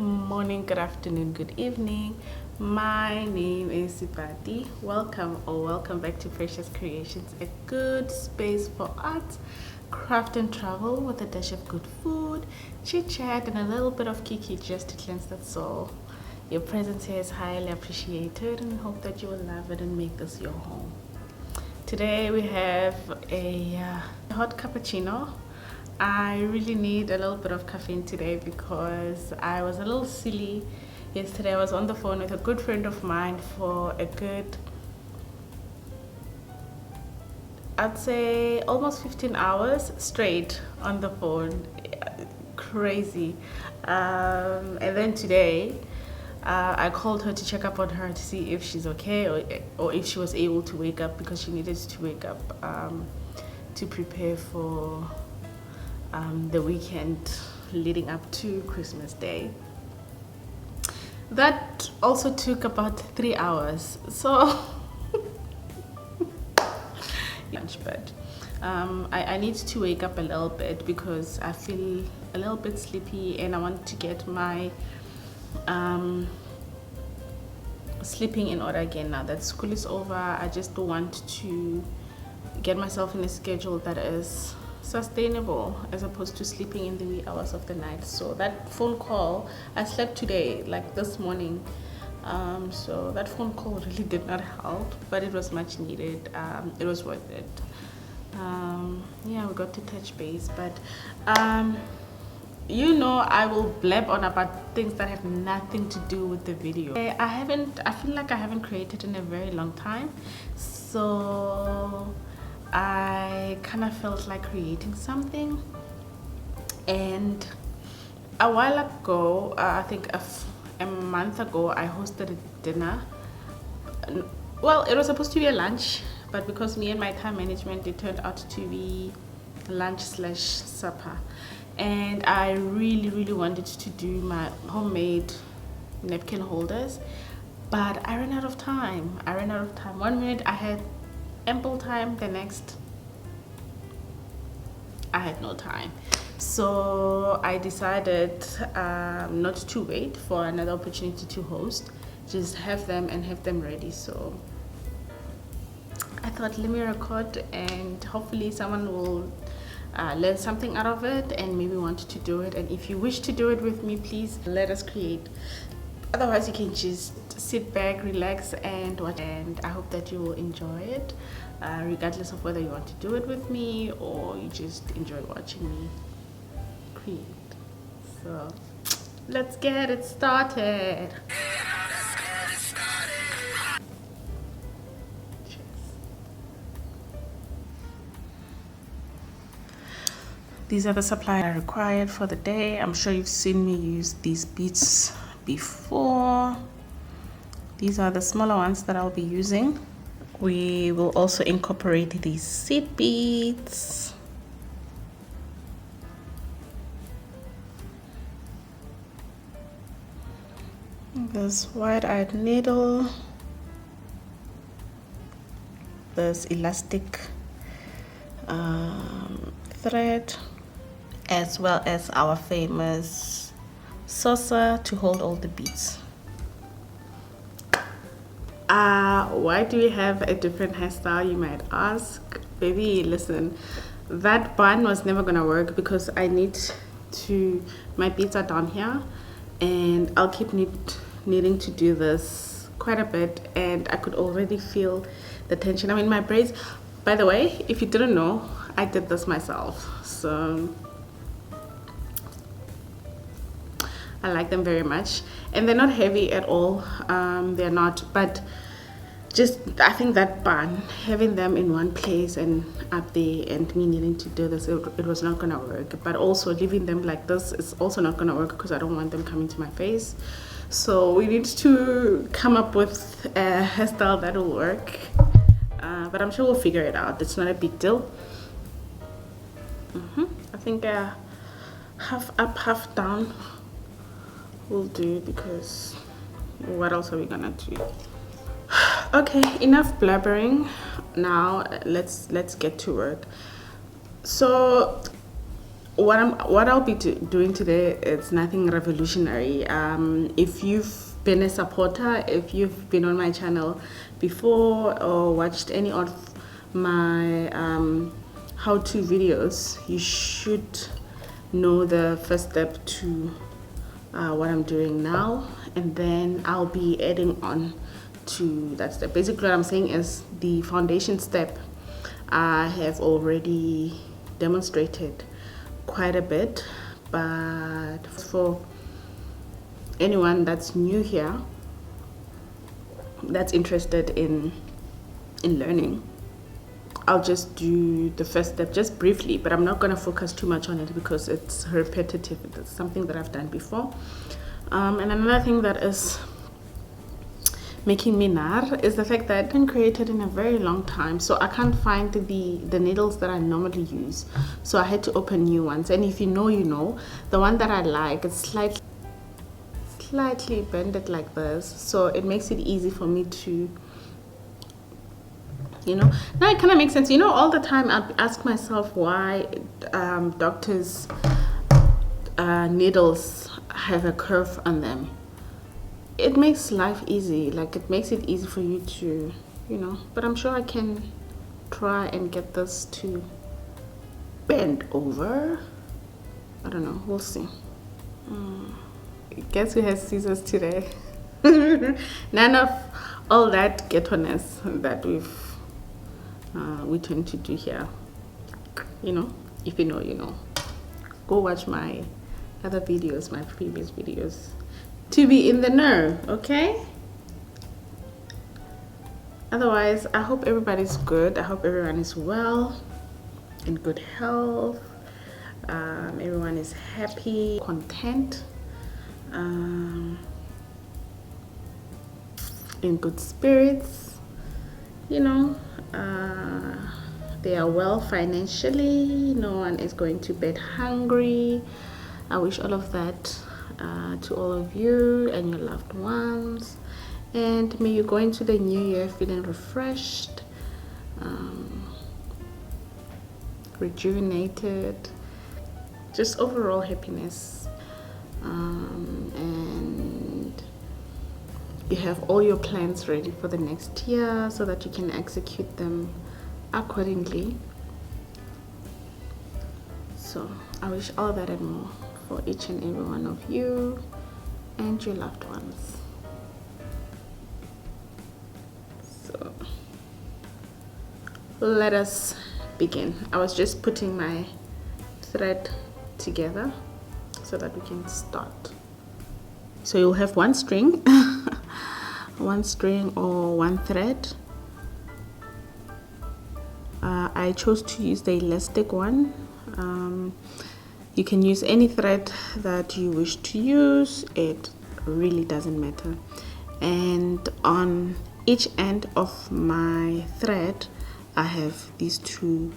morning, good afternoon, good evening. My name is Sipati. Welcome back to Precious Creations, a good space for art, craft and travel with a dash of good food, chit chat and a little bit of kiki just to cleanse the soul. Your presence here is highly appreciated and hope that you will love it and make this your home. Today we have a hot cappuccino. I really need a little bit of caffeine today because I was a little silly. Yesterday I was on the phone with a good friend of mine for a good, I'd say almost 15 hours straight on the phone. Crazy. And then today I called her to check up on her to see if she's okay or if she was able to wake up because she needed to wake up to prepare for the weekend leading up to Christmas Day. That also took about 3 hours. So lunch, but I need to wake up a little bit because I feel a little bit sleepy and I want to get my sleeping in order again now that school is over. I just want to get myself in a schedule that is sustainable as opposed to sleeping in the wee hours of the night. So that phone call, I slept today, like this morning. So that phone call really did not help, but it was much needed. It was worth it. Yeah, we got to touch base, but I will blab on about things that have nothing to do with the video. I feel like I haven't created in a very long time, so I kind of felt like creating something. And a while ago, I think a month ago, I hosted a dinner. Well, it was supposed to be a lunch, but because me and my time management, it turned out to be lunch/supper. And I really wanted to do my homemade napkin holders, but I ran out of time. 1 minute I had ample time, the next I had no time. So I decided not to wait for another opportunity to host, just have them ready. So I thought, let me record and hopefully someone will learn something out of it and maybe want to do it. And if you wish to do it with me, please let us create. Otherwise you can just sit back, relax and watch, and I hope that you will enjoy it, regardless of whether you want to do it with me or you just enjoy watching me create. So let's get it started. These are the supplies I required for the day. I'm sure you've seen me use these beads before. These are the smaller ones that I'll be using. We will also incorporate these seed beads. This wide-eyed needle. This elastic thread, as well as our famous saucer to hold all the beads. Why do we have a different hairstyle, you might ask? Baby, listen, that bun was never gonna work because I need to, my beads are down here and I'll keep needing to do this quite a bit, and I could already feel the tension. I mean, my braids, by the way, if you didn't know, I did this myself, so I like them very much, and they're not heavy at all. They're not, but just I think that bun, having them in one place and up there, and me needing to do this, it was not gonna work. But also leaving them like this is also not gonna work because I don't want them coming to my face. So we need to come up with a hairstyle that will work, but I'm sure we'll figure it out. It's not a big deal. I think half up, half down will do, because what else are we gonna do? Okay, enough blabbering. Now let's get to work. So what I'll be doing today, it's nothing revolutionary. If you've been a supporter, if you've been on my channel before or watched any of my how-to videos, you should know the first step to what I'm doing now, and then I'll be adding on to that step. Basically what I'm saying is the foundation step I have already demonstrated quite a bit, but for anyone that's new here, that's interested in learning, I'll just do the first step just briefly, but I'm not going to focus too much on it because it's repetitive. It's something that I've done before. And another thing that is making me nar is the fact that I haven't created in a very long time, so I can't find the needles that I normally use, so I had to open new ones. And if you know, you know, the one that I like, it's slightly bended like this, so it makes it easy for me to, you know, now it kind of makes sense. You know, all the time I ask myself why doctors needles have a curve on them. It makes life easy, like it makes it easy for you to, you know, but I'm sure I can try and get this to bend over. I don't know, we'll see. Guess who has scissors today? None of all that ghetto-ness that we tend to do here, you know. If you know, you know. Go watch my other videos, my previous videos, to be in the know, okay? Otherwise, I hope everybody's good. I hope everyone is well, in good health. Everyone is happy, content, in good spirits, you know. They are well financially. No one is going to bed hungry. I wish all of that to all of you and your loved ones, and may you go into the new year feeling refreshed, rejuvenated, just overall happiness, and you have all your plans ready for the next year so that you can execute them accordingly. So I wish all that and more for each and every one of you and your loved ones. So let us begin. I was just putting my thread together so that we can start. So you'll have one string one string or one thread. I chose to use the elastic one. You can use any thread that you wish to use, it really doesn't matter. And on each end of my thread I have these two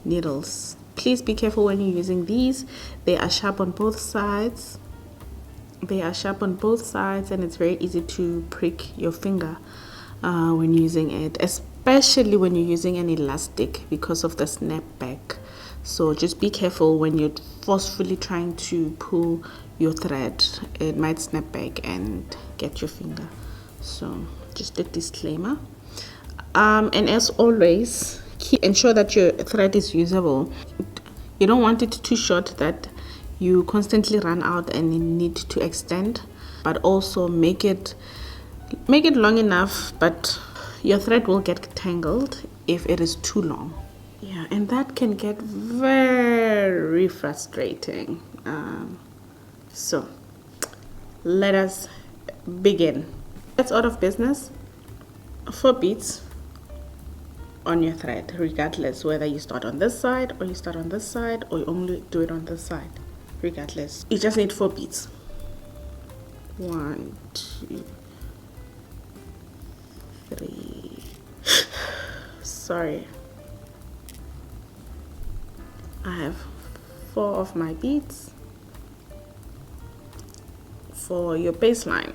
needles. Please be careful when you're using these. They are sharp on both sides. They are sharp on both sides, and it's very easy to prick your finger when using it, especially when you're using an elastic because of the snap back. So just be careful when you're forcefully trying to pull your thread. It might snap back and get your finger. So just a disclaimer. And as always, ensure that your thread is usable. You don't want it too short that you constantly run out and you need to extend, but also make it long enough, but your thread will get tangled if it is too long. Yeah, and that can get very frustrating. So let us begin. That's out of business. 4 beads on your thread, regardless whether you start on this side or you start on this side or you only do it on this side. Regardless, you just need 4 beads. 1, 2, 3. Sorry, I have 4 of my beads for your baseline.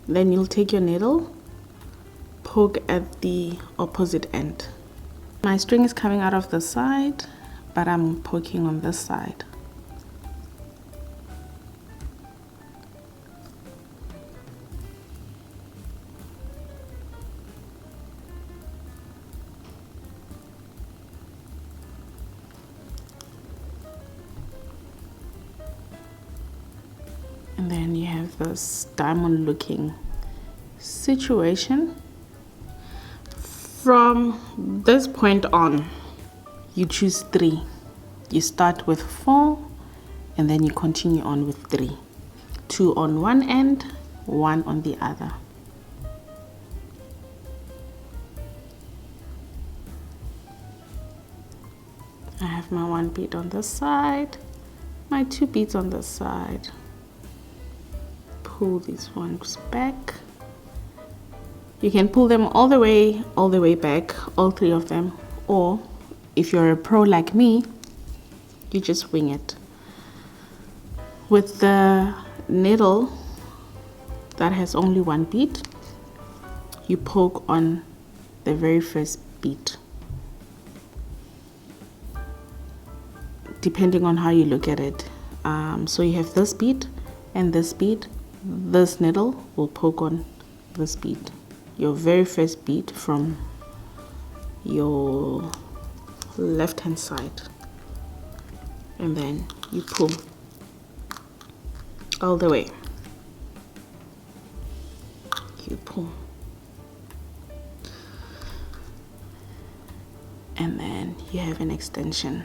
Then you'll take your needle, poke at the opposite end. My string is coming out of the side, but I'm poking on this side. And then you have this diamond looking situation. From this point on, you choose 3. You start with 4 and then you continue on with 3. 2 on one end, 1 on the other. I have my 1 bead on this side, my 2 beads on this side. Pull these ones back. You can pull them all the way back, all 3 of them, or if you're a pro like me, you just wing it. With the needle that has only 1 bead, you poke on the very first bead. Depending on how you look at it. So you have this bead and this bead. This needle will poke on this bead, your very first bead from your left hand side, and then you pull all the way. You pull, and then you have an extension.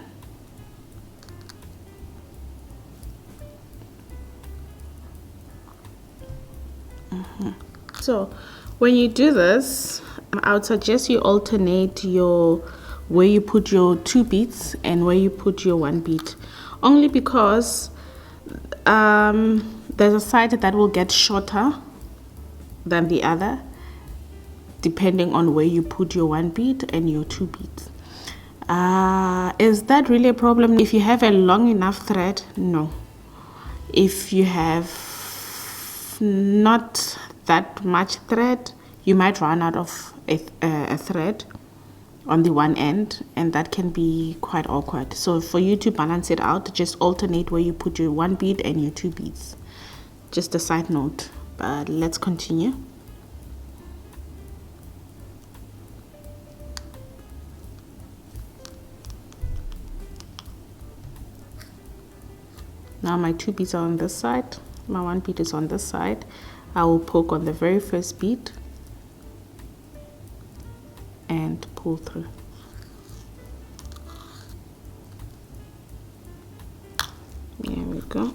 So when you do this, I would suggest you alternate where you put your 2 beads and where you put your 1 bead, only because there's a side that will get shorter than the other depending on where you put your 1 bead and your 2 beads. Is that really a problem if you have a long enough thread? No. If you have not that much thread, you might run out of a thread on the one end, and that can be quite awkward. So for you to balance it out, just alternate where you put your 1 bead and your 2 beads. Just a side note, but let's continue. Now my 2 beads are on this side, my 1 bead is on this side. I will poke on the very first bead and pull through. There we go.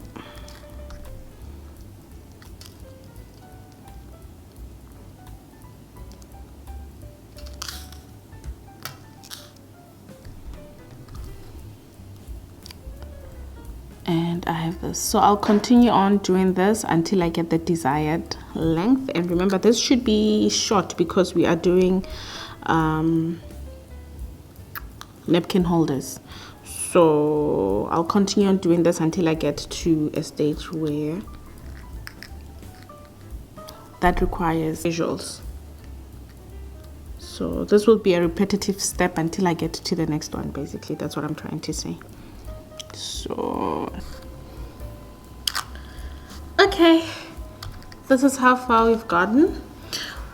And I have this, so I'll continue on doing this until I get the desired length. And remember, this should be short because we are doing napkin holders. So I'll continue on doing this until I get to a stage where that requires visuals. So this will be a repetitive step until I get to the next one. Basically, that's what I'm trying to say. So okay, this is how far we've gotten.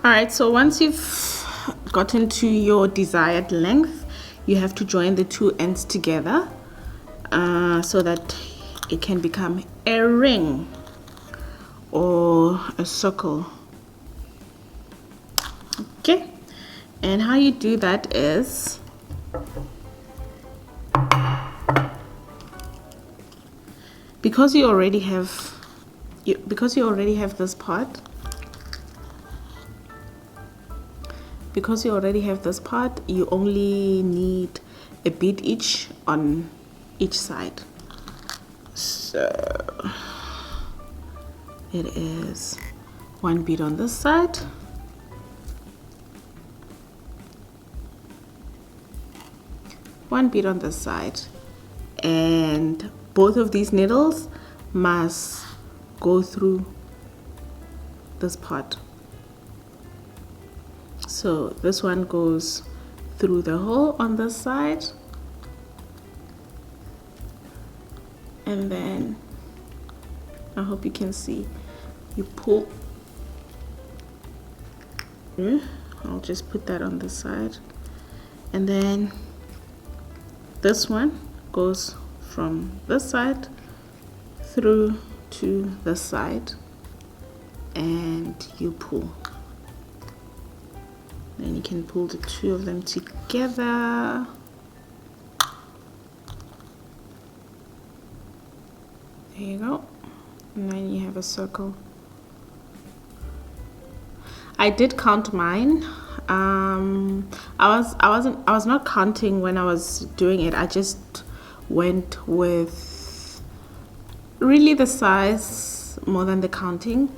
All right, so once you've gotten to your desired length, you have to join the 2 ends together so that it can become a ring or a circle. Okay, and how you do that is because you already have this part, you only need a bead each on each side. So it is 1 bead on this side, 1 bead on this side, and both of these needles must go through this part. So this one goes through the hole on this side, and then I hope you can see, you pull. I'll just put that on the side, and then this one goes from this side through to the side, and you pull. Then you can pull the two of them together. There you go. And then you have a circle. I did count mine. I was not counting when I was doing it. I just went with really the size more than the counting.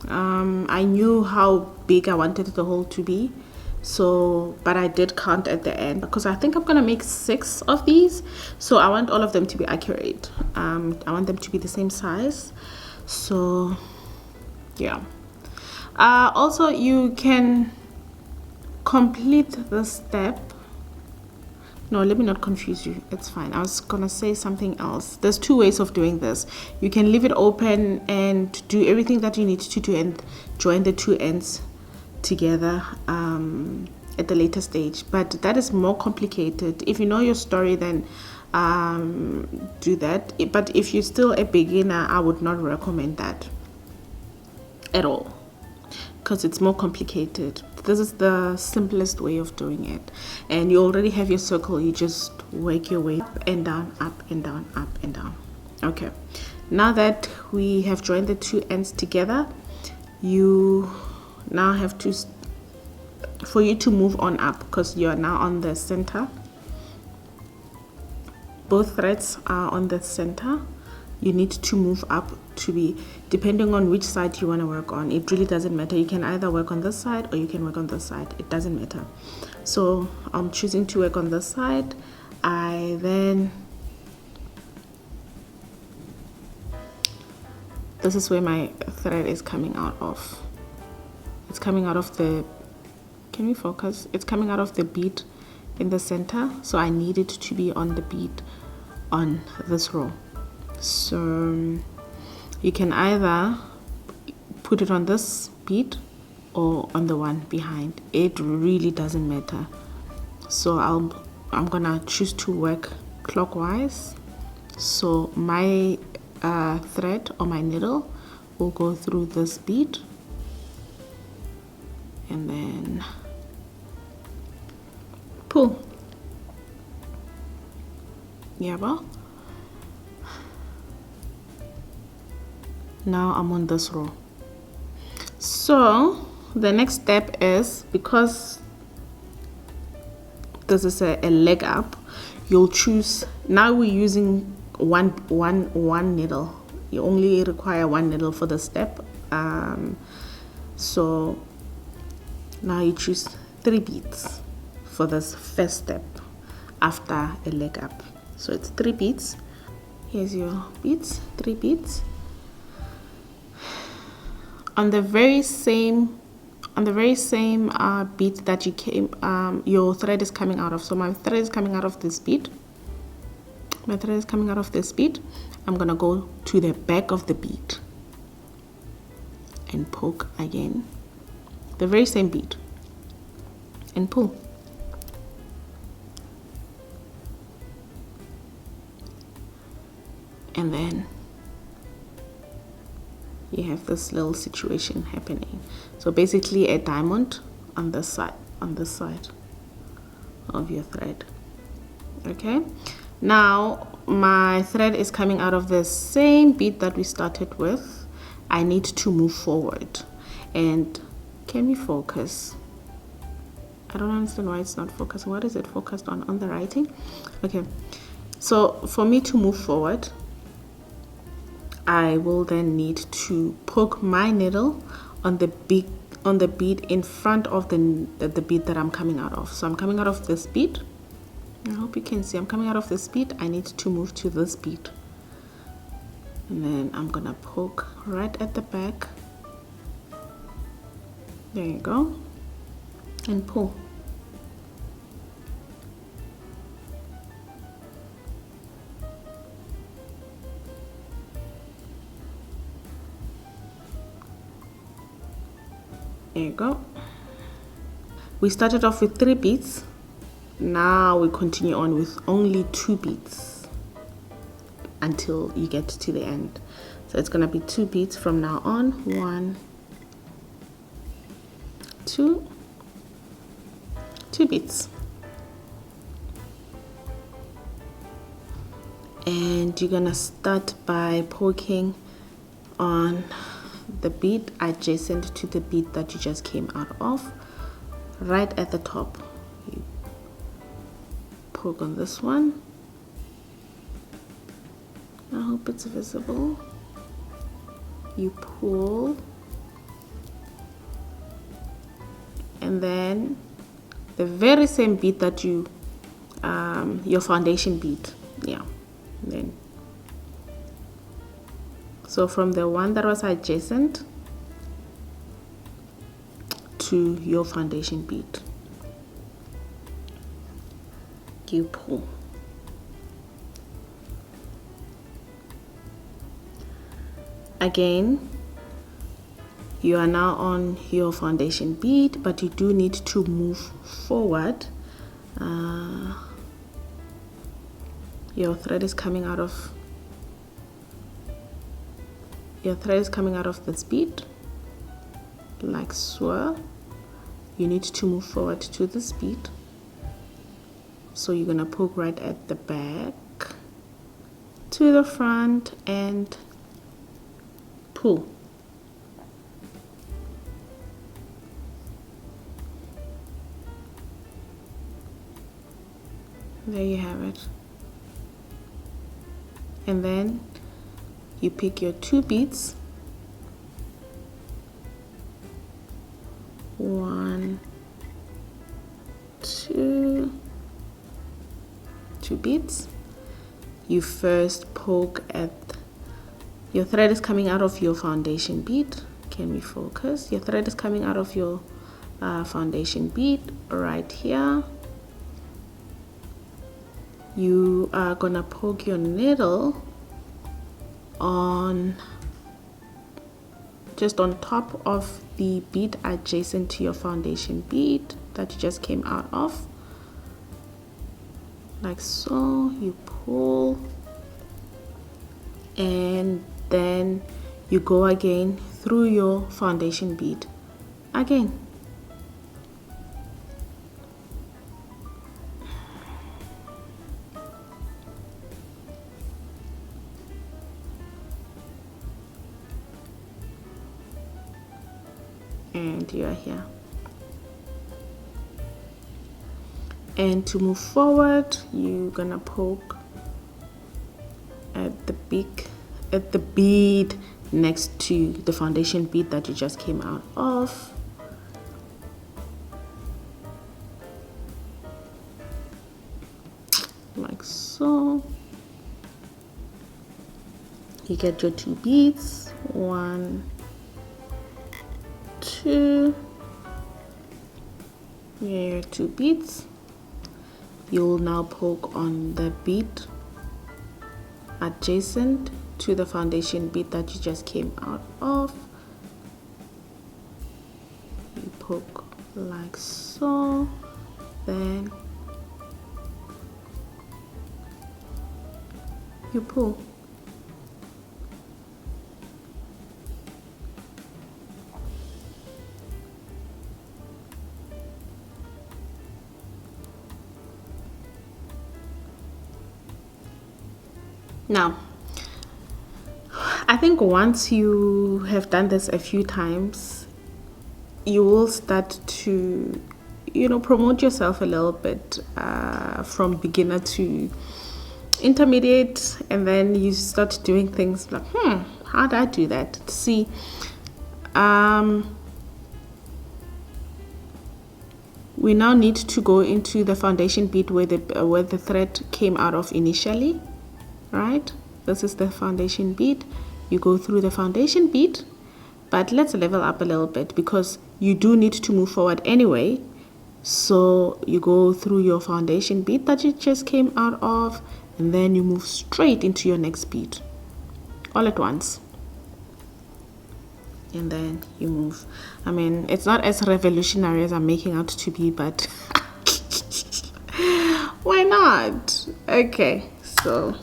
I knew how big I wanted the hole to be, so but I did count at the end because I think I'm gonna make 6 of these, so I want all of them to be accurate. I want them to be the same size, so yeah. Also, you can complete the step. No, let me not confuse you. It's fine. I was gonna say something else. There's 2 ways of doing this. You can leave it open and do everything that you need to do and join the 2 ends together at the later stage, but that is more complicated. If you know your story, then do that. But if you're still a beginner, I would not recommend that at all, because it's more complicated. This is the simplest way of doing it, and you already have your circle. You just work your way up and down, up and down, up and down. Okay, now that we have joined the 2 ends together, you now have to, for you to move on up, because you are now on the center. Both threads are on the center. You need to move up to be, depending on which side you want to work on. It really doesn't matter. You can either work on this side or you can work on this side. It doesn't matter. So I'm choosing to work on this side. This is where my thread is coming out of. It's coming out of the, can we focus? It's coming out of the bead in the center. So I need it to be on the bead on this row. So you can either put it on this bead or on the one behind. It really doesn't matter. So I'm gonna choose to work clockwise. So my thread or my needle will go through this bead, and then pull. Yeah, well, now I'm on this row. So the next step is, because this is a leg up, you'll choose, now we're using one needle. You only require 1 needle for the step. So now you choose 3 beads for this first step after a leg up. So it's 3 beads. Here's your beads, 3 beads. On the very same bead that you came, your thread is coming out of. So my thread is coming out of this bead. My thread is coming out of this bead. I'm gonna go to the back of the bead and poke again, the very same bead, and pull. And then you have this little situation happening. So basically a diamond on this side of your thread. Okay, now my thread is coming out of the same bead that we started with. I need to move forward. And can we focus? I don't understand why it's not focused. What is it focused on the writing? Okay, so for me to move forward, I will then need to poke my needle on the bead in front of the bead that I'm coming out of. So I'm coming out of this bead. I hope you can see I'm coming out of this bead. I need to move to this bead, and then I'm gonna poke right at the back. There you go, and pull. There you go. We started off with 3 beads. Now we continue on with only 2 beads until you get to the end. So it's gonna be 2 beads from now on. 1, 2 beads. And you're gonna start by poking on the bead adjacent to the bead that you just came out of, right at the top. You poke on this one. I hope it's visible. You pull, and then the very same bead that you your foundation bead, yeah. Then so from the one that was adjacent to your foundation bead, you pull. Again, you are now on your foundation bead, but you do need to move forward. Your thread is coming out of this bead, like so. You need to move forward to this bead. So you're gonna poke right at the back to the front and pull. There you have it. And then you pick your 2 beads. 1, 2 beads. You first poke at, your thread is coming out of your foundation bead. Can we focus? Your thread is coming out of your foundation bead right here. You are gonna poke your needle on just on top of the bead adjacent to your foundation bead that you just came out of, like so. You pull, and then you go again through your foundation bead again. And you are here. And to move forward, you're gonna poke at the bead next to the foundation bead that you just came out of. Like so. You get your 2 beads. 1, 2. Here are 2 beads. You'll now poke on the bead adjacent to the foundation bead that you just came out of. You poke like so, then you pull. Now, I think once you have done this a few times, you will start to, promote yourself a little bit from beginner to intermediate, and then you start doing things like, how did I do that? See, we now need to go into the foundation bead where the thread came out of initially. Right, this is the foundation bead. You go through the foundation bead, but let's level up a little bit because you do need to move forward anyway. So you go through your foundation bead that you just came out of, and then you move straight into your next bead all at once. and then you move. I mean, it's not as revolutionary as I'm making out to be, but why not? Okay, so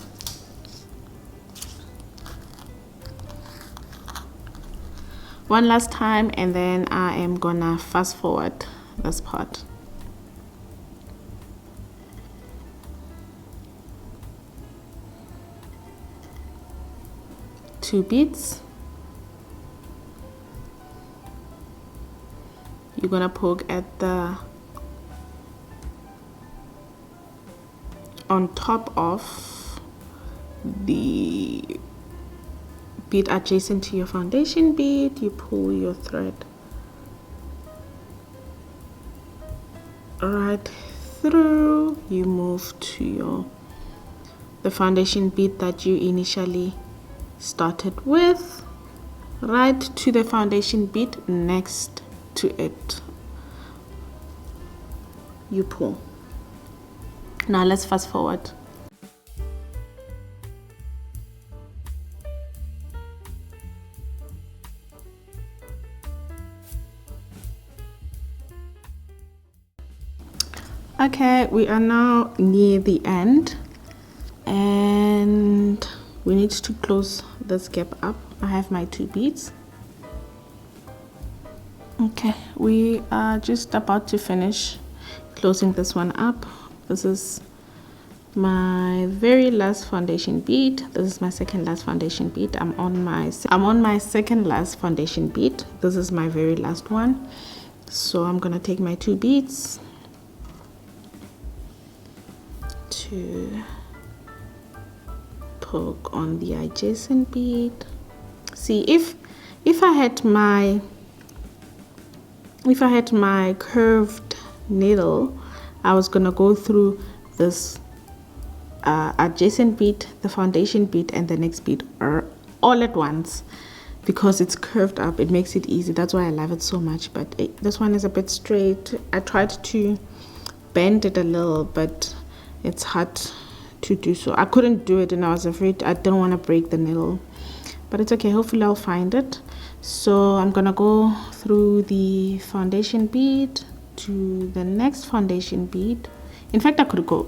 one last time, and then I am gonna fast forward this part. Two beads. You're gonna poke at the on top of the bead adjacent to your foundation bead. You pull your thread right through. You move to the foundation bead that you initially started with, right to the foundation bead next to it. You pull. Now let's fast forward. Okay, we are now near the end, and we need to close this gap up. I have my two beads. Okay, we are just about to finish closing this one up. This is my very last foundation bead. This is my second last foundation bead. I'm on my second last foundation bead. This is my very last one. So I'm gonna take my two beads to poke on the adjacent bead. See, if I had my curved needle, I was gonna go through this adjacent bead, the foundation bead, and the next bead all at once, because it's curved up. It makes it easy. That's why I love it so much. But this one is a bit straight. I tried to bend it a little, but it's hard to do so. I couldn't do it, and I was afraid. I didn't want to break the needle, but it's okay. Hopefully I'll find it. So I'm gonna go through the foundation bead to the next foundation bead. In fact, I could go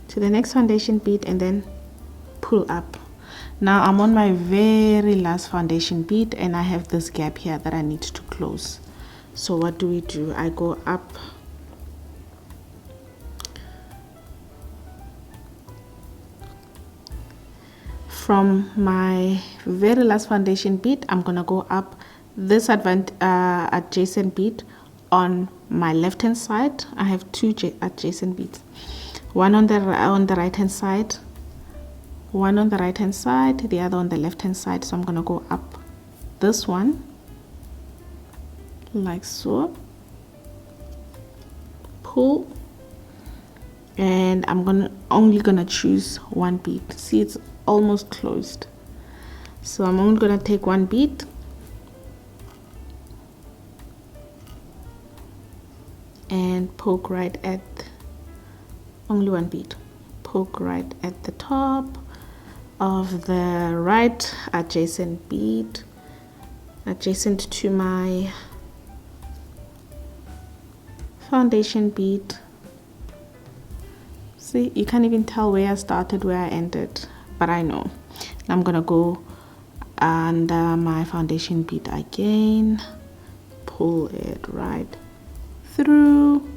to the next foundation bead and then pull up. Now I'm on my very last foundation bead, and I have this gap here that I need to close. So what do? I go up from my very last foundation bead. I'm gonna go up this adjacent bead on my left hand side. I have two adjacent beads, one on the right hand side, one on the right hand side, the other on the left hand side. So I'm gonna go up this one like so, pull, and I'm only gonna choose one bead. See, it's almost closed, so I'm only gonna take one bead and poke right at only one bead. Poke right at the top of the right adjacent bead, adjacent to my foundation bead. See, you can't even tell where I started, where I ended, but I know. I'm gonna go under my foundation bead again, pull it right through,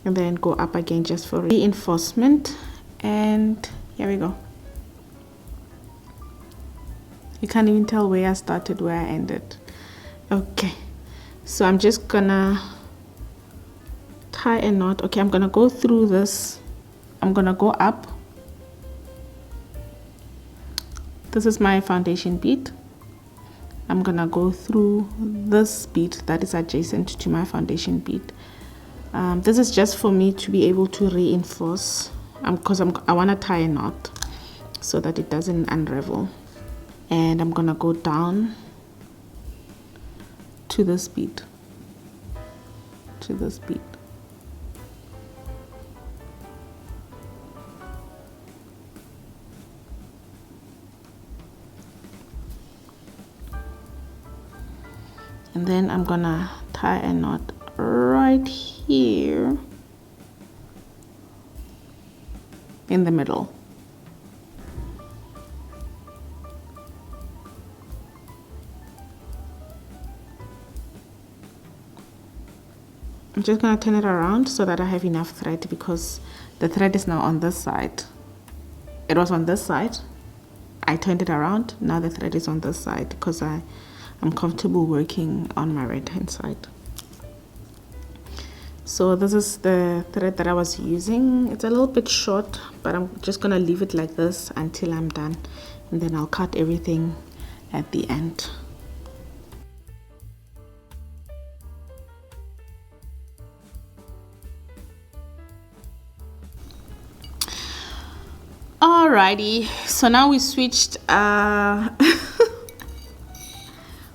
and then go up again just for reinforcement. And here we go. You can't even tell where I started, where I ended. Okay, so I'm just gonna tie a knot. Okay, I'm gonna go through this. I'm gonna go up. This is my foundation bead. I'm gonna go through this bead that is adjacent to my foundation bead. This is just for me to be able to reinforce, because I want to tie a knot so that it doesn't unravel. And I'm gonna go down to this bead, to this bead. then I'm gonna tie a knot right here in the middle. I'm just gonna turn it around so that I have enough thread, because the thread is now on this side. It was on this side, I turned it around, now the thread is on this side because I'm comfortable working on my right hand side. So this is the thread that I was using. It's a little bit short, but I'm just gonna leave it like this until I'm done, and then I'll cut everything at the end. Alrighty, so now we switched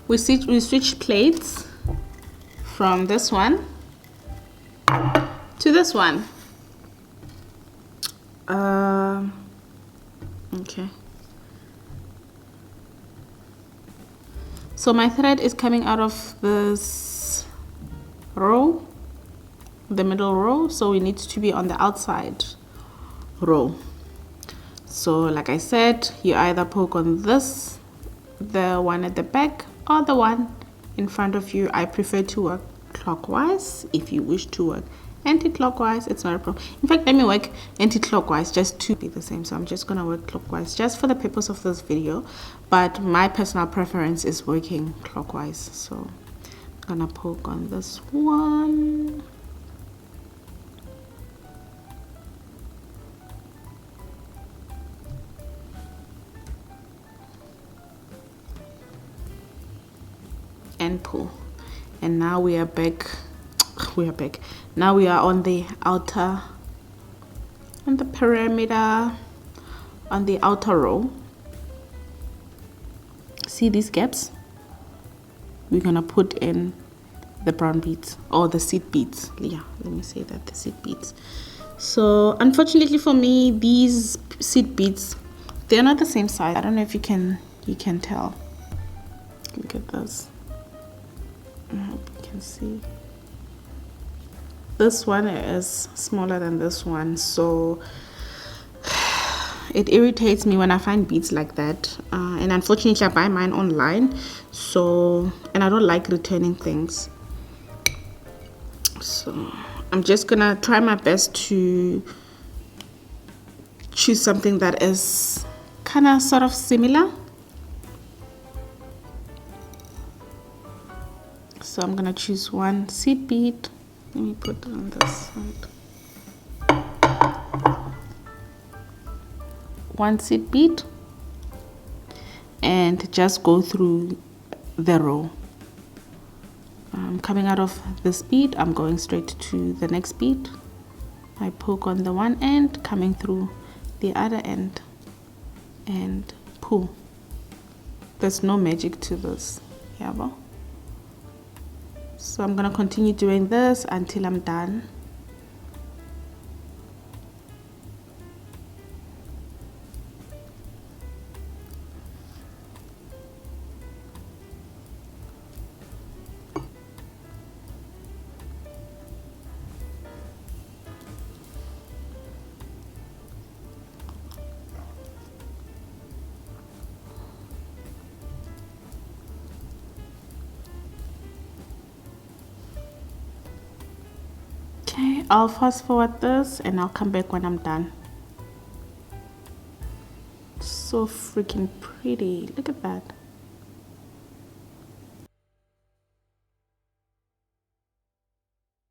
we switched plates from this one to this one. Okay, so my thread is coming out of this row, the middle row, so we need to be on the outside row. So like I said, you either poke on this, the one at the back, or the one in front of you. I prefer to work clockwise. If you wish to work anti-clockwise, it's not a problem. In fact, let me work anti-clockwise just to be the same. So I'm just gonna work clockwise just for the purpose of this video, but my personal preference is working clockwise. So I'm gonna poke on this one. And pull, and now we are back. Now we are on the outer, on the perimeter, on the outer row. See these gaps? We're gonna put in the brown beads, or the seed beads. Yeah, let me say that, the seed beads. So unfortunately for me, these seed beads, they're not the same size. I don't know if you can tell. Look at this. I hope you can see. This one is smaller than this one, so it irritates me when I find beads like that. And unfortunately I buy mine online, so, and I don't like returning things. So I'm just gonna try my best to choose something that is kind of sort of similar. So I'm gonna choose one seed bead. Let me put it on this side. One seed bead, and just go through the row. I'm coming out of this bead, I'm going straight to the next bead. I poke on the one end, coming through the other end, and pull. There's no magic to this. Yeah, well. So I'm gonna continue doing this until I'm done. Okay, I'll fast forward this and I'll come back when I'm done. So freaking pretty. Look at that.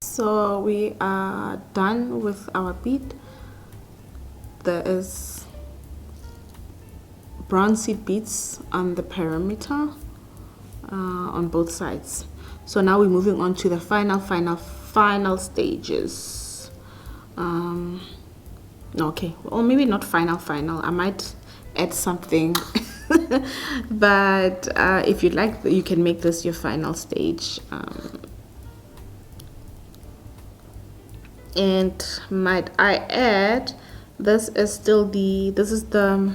So we are done with our bead. There is brown seed beads on the perimeter on both sides. So now we're moving on to the final stages. Okay, or maybe not final. I might add something but if you like, you can make this your final stage. And might I add, this is the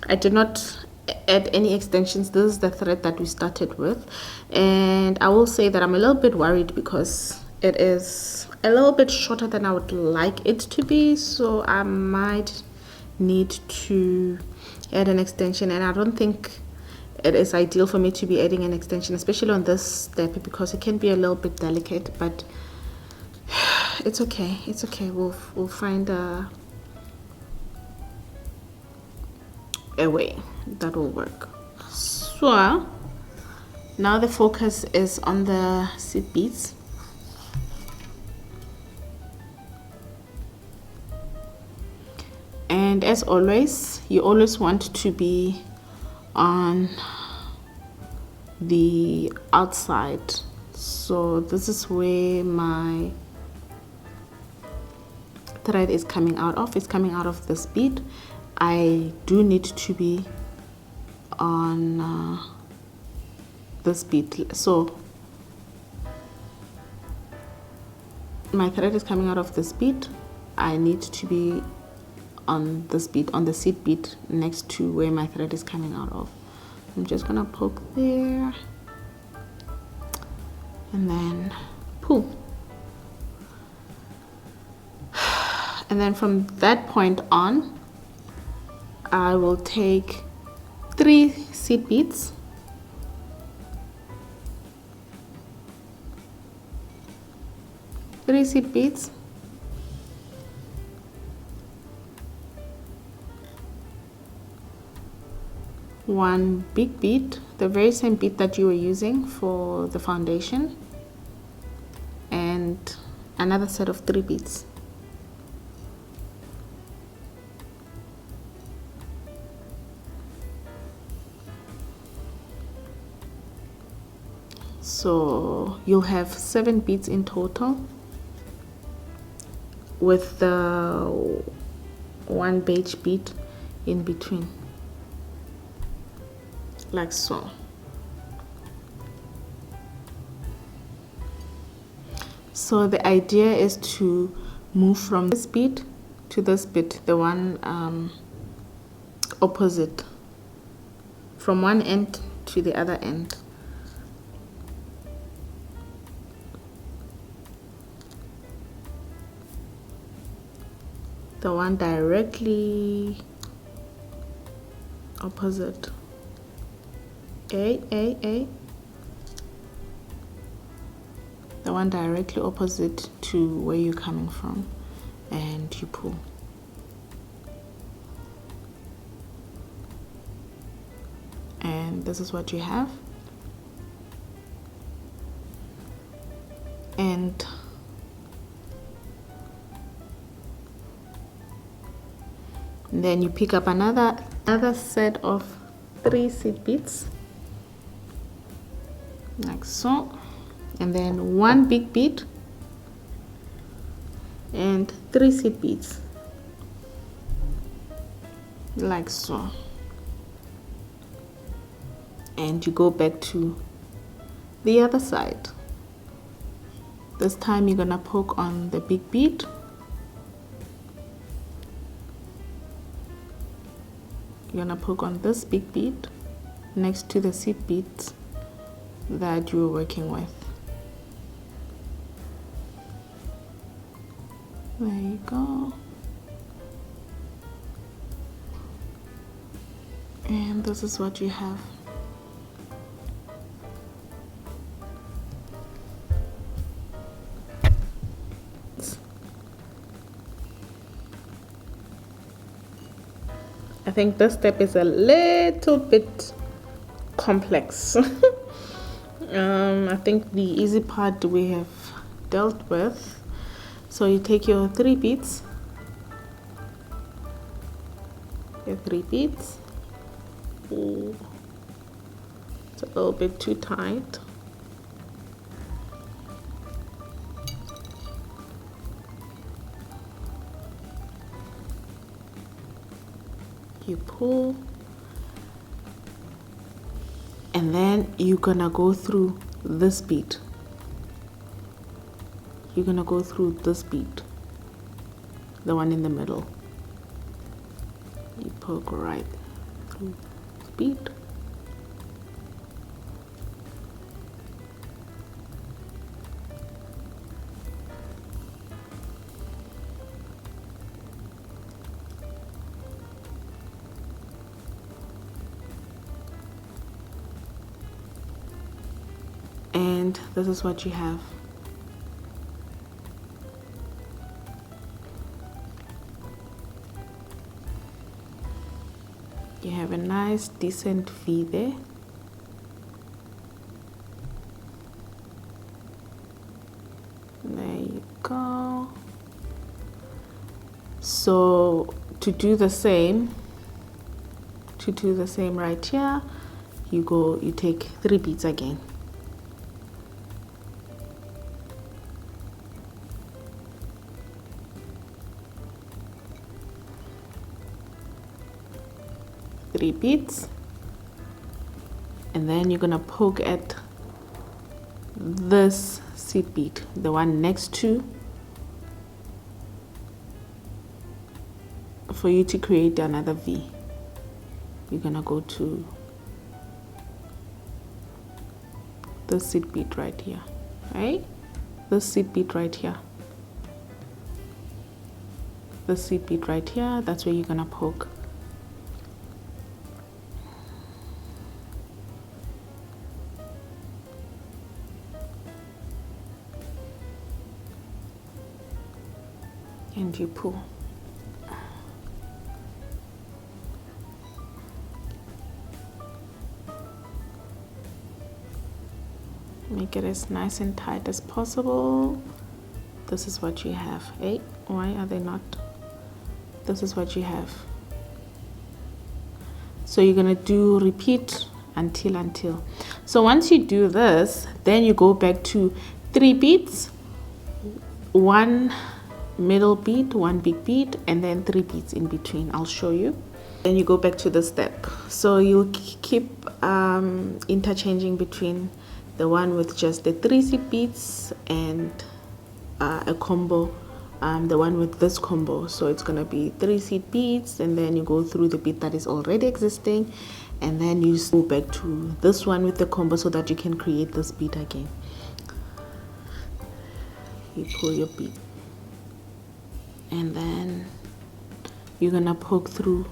I did not add any extensions. This is the thread that we started with, and I will say that I'm a little bit worried because it is a little bit shorter than I would like it to be, so I might need to add an extension, and I don't think it is ideal for me to be adding an extension, especially on this step, because it can be a little bit delicate, but it's okay. It's okay. We'll find a way that will work. So now the focus is on the seed beads. And as always, you always want to be on the outside. So this is where my thread is coming out of. It's coming out of this bead. I do need to be on this bead. So my thread is coming out of this bead. I need to be on this bead, on the seed bead next to where my thread is coming out of. I'm just gonna poke there and then pull. And then from that point on, I will take 3 seed beads, one big bead, the very same bead that you were using for the foundation, and another set of 3 beads. So you'll have 7 beads in total, with the 1 beige bead in between, like so. So the idea is to move from this bead to this bead, the one opposite, from one end to the other end. The one directly opposite. The one directly opposite to where you're coming from, and you pull. And this is what you have. And then you pick up another set of 3 seed beads, like so, and then 1 big bead and 3 seed beads, like so. And you go back to the other side. This time you're gonna poke on the big bead, you're gonna poke on this big bead next to the seed beads that you're working with. There you go. And this is what you have. I think this step is a little bit complex. I think the easy part we have dealt with. So you take your 3 beads, Ooh, it's a little bit too tight. You pull, and then you're gonna go through this bead. You're gonna go through this bead, the one in the middle. You poke right through this bead. And this is what you have. You have a nice decent V there. There you go. So to do the same right here, you take 3 beads again. Three beads, and then you're gonna poke at this seed bead, the one next to, for you to create another V. You're gonna go to this seed bead right here, right? This seed bead right here. This seed bead right here, that's where you're gonna poke. And you pull. Make it as nice and tight as possible. This is what you have. Hey, why are they not? This is what you have. So you're gonna do repeat until. So once you do this, then you go back to 3 beads, 1 middle bead, 1 big bead, and then 3 beads in between. I'll show you. Then you go back to the step. So you'll keep interchanging between the one with just the 3 seed beads and a combo, the one with this combo. So it's gonna be 3 seed beads, and then you go through the bead that is already existing, and then you go back to this one with the combo so that you can create this bead again. You pull your bead, and then you're gonna poke through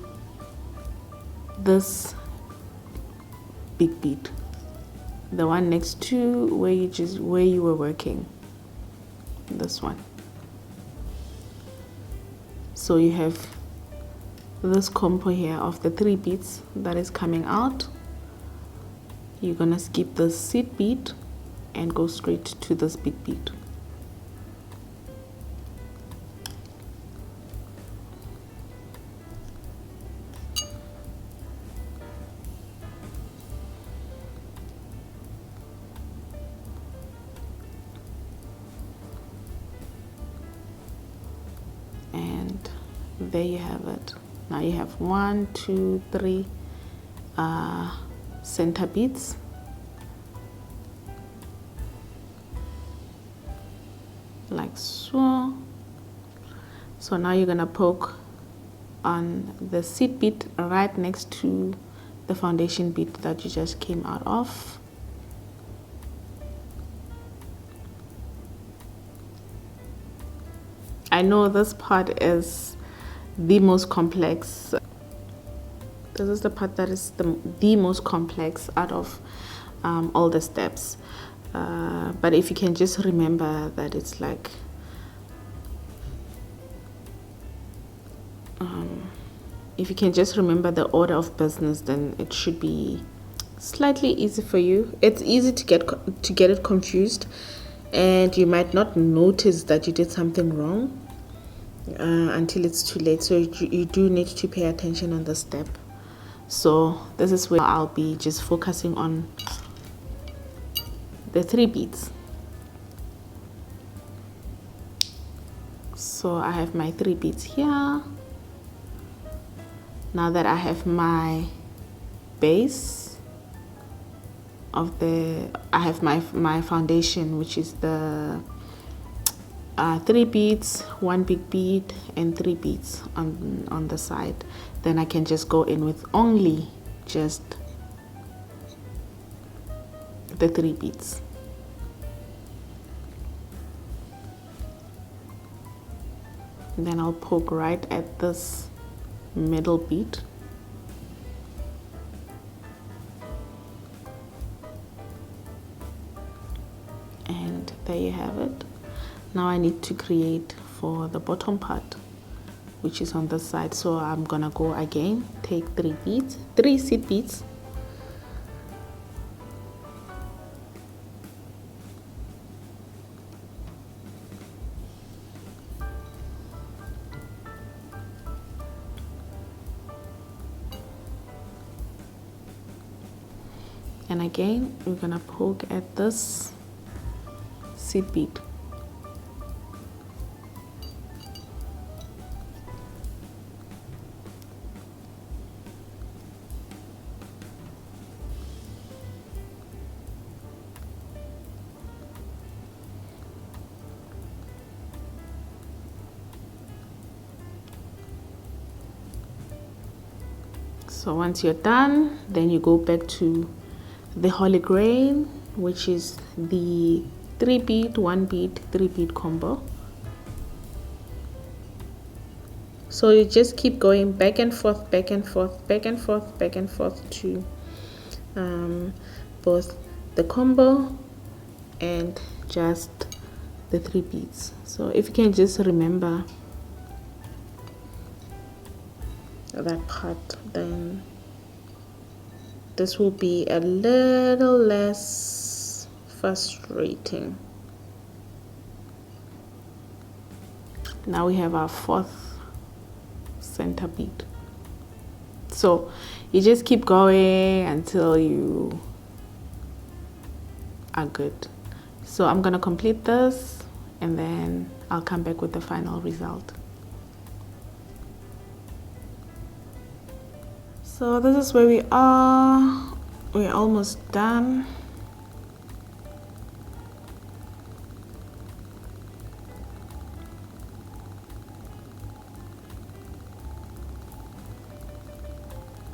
this big bead, the one next to where you were working, this one. So you have this combo here of the 3 beads that is coming out. You're gonna skip the seed bead and go straight to this big bead. And there you have it. Now you have 1, 2, 3 center beads, like so. So now you're gonna poke on the seed bead right next to the foundation bead that you just came out of. I know this part is the most complex. This is the part that is the most complex out of all the steps. But if you can just remember that it's like if you can just remember the order of business, then it should be slightly easy for you. It's easy to get it confused, and you might not notice that you did something wrong until it's too late. So you do need to pay attention on the step. So this is where I'll be just focusing on the 3 beads. So I have my 3 beads here. Now that I have my base of I have my foundation, which is the 3 beads, 1 big bead, and 3 beads on the side. Then I can just go in with only just the 3 beads. And then I'll poke right at this middle bead. And there you have it. Now I need to create for the bottom part, which is on this side. So I'm gonna go again, take 3 beads, 3 seed beads, and again we're gonna poke at this seed bead. So once you're done, then you go back to the holy grail, which is the 3 bead, 1 bead, 3 bead combo. So you just keep going back and forth, back and forth, back and forth, back and forth to both the combo and just the 3 beads. So if you can just remember that part, then this will be a little less frustrating. Now we have our 4th center bead. So you just keep going until you are good. So I'm gonna complete this and then I'll come back with the final result. So this is where we are. We're almost done.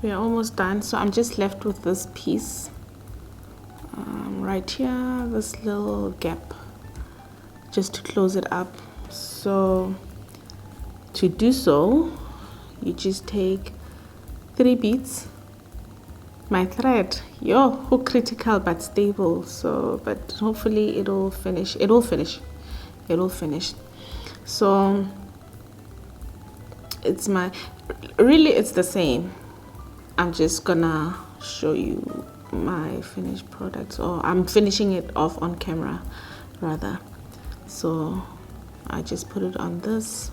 We're almost done. So I'm just left with this piece right here, this little gap, just to close it up. So to do so, you just take 3 beads, my thread, how critical but stable. So but hopefully it'll finish. So it's it's the same. I'm just gonna show you my finished product, or I'm finishing it off on camera rather. So I just put it on this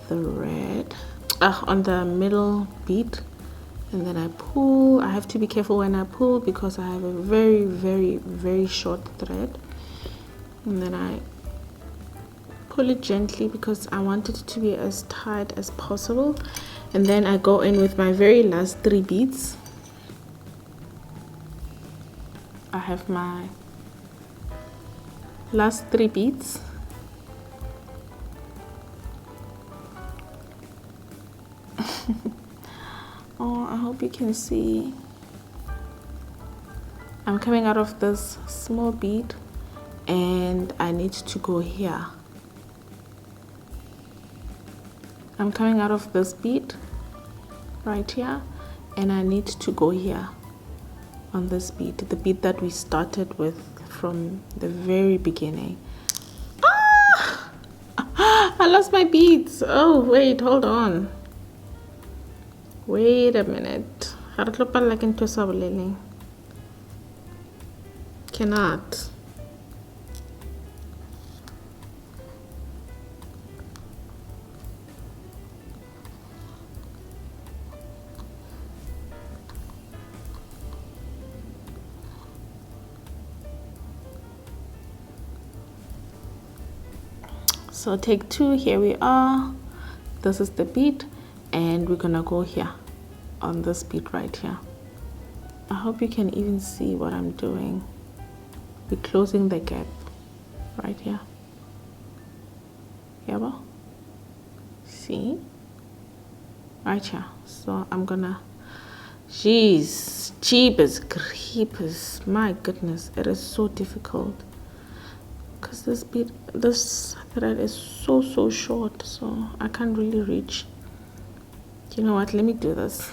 thread, on the middle bead, and then I pull. I have to be careful when I pull because I have a very, very, very short thread, and then I pull it gently because I want it to be as tight as possible. And then I go in with my very last 3 beads. I have my last 3 beads. Oh, I hope you can see. I'm coming out of this small bead and I need to go here. I'm coming out of this bead right here and I need to go here on this bead, the bead that we started with from the very beginning. I lost my beads. Oh wait, hold on, wait a minute. Cannot. So take 2, here we are. This is the bead and we're gonna go here on this bead right here. I hope you can even see what I'm doing. We're closing the gap right here. Yeah, see? Right here. So I'm gonna Jeez, jeepers creepers. My goodness, it is so difficult. Because this thread is so short, so I can't really reach. You know what? Let me do this.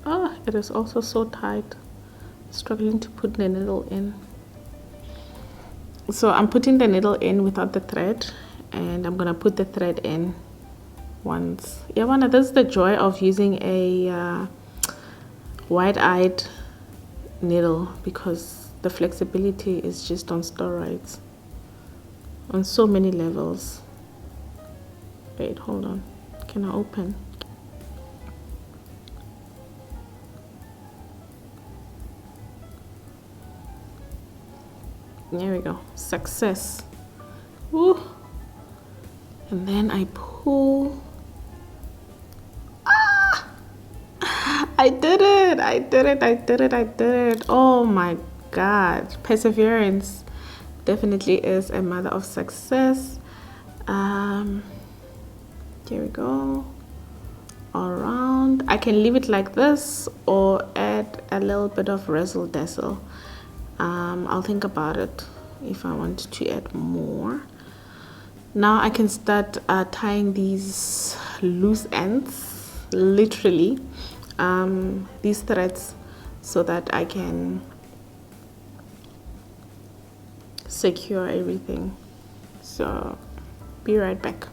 Oh, it is also so tight. Struggling to put the needle in. So I'm putting the needle in without the thread, and I'm gonna put the thread in once. Yeah, this is the joy of using a wide-eyed needle, because the flexibility is just on steroids on so many levels. Wait, hold on. Can I open? There we go. Success. Woo. And then I pull. Ah! I did it. I did it. I did it. I did it. Oh my God. Perseverance definitely is a mother of success. Here we go. All around. I can leave it like this or add a little bit of razzle dazzle. I'll think about it if I want to add more. Now I can start tying these loose ends, literally, these threads, so that I can secure everything. So be right back.